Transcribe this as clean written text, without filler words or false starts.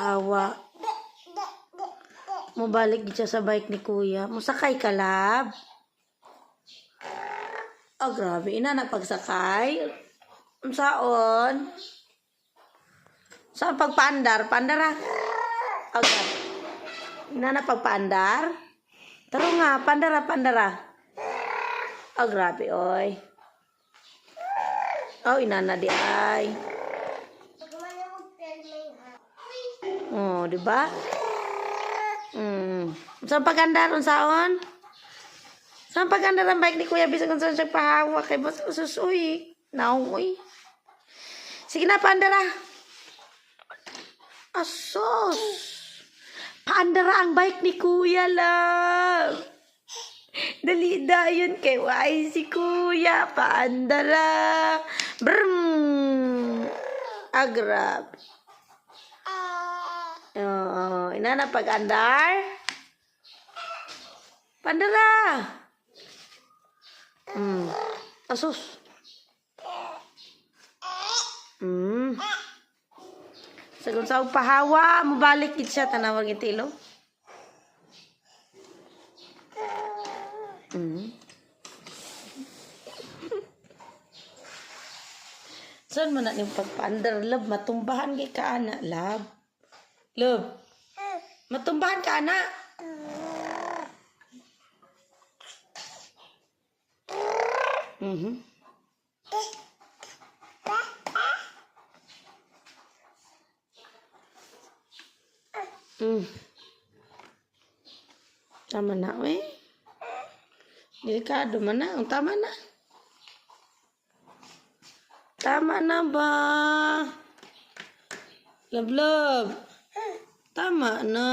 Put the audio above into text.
pahawa. Mubalik gid siya sa bike ni kuya. Musakay ka, lab? Oh, grabe. Ina na pagsakay. Saan? Saan pagpaandar? Paandar ah. Oh, grabe. Ina na pagpaandar? Taro nga, pandara, pandara. Oh, grabe, oy. Oh, ina na di ay. Oh, di ba? Saan pagandar unsaon? Saan pagandar ang bike ni Kuya bisag kung saan siya pahawa kay boss susuy. Nauy. Sige na, pandara. Asos. Paandara ang bike ni Kuya, love. Dali dayon kay why si Kuya. Paandara. Brum. Agrab. Inana pag-andar. Pandara. Asus. Sagun sa pahawa, mubalik gid siya tanawag itilo. Saan man na yung pagpaandar, love, matumbahan kay ka ana, love. Love. Matumbahan ka ana. Tama na, eh. Delikado man na. Tama na. Tama na ba? Love, love. Tama na.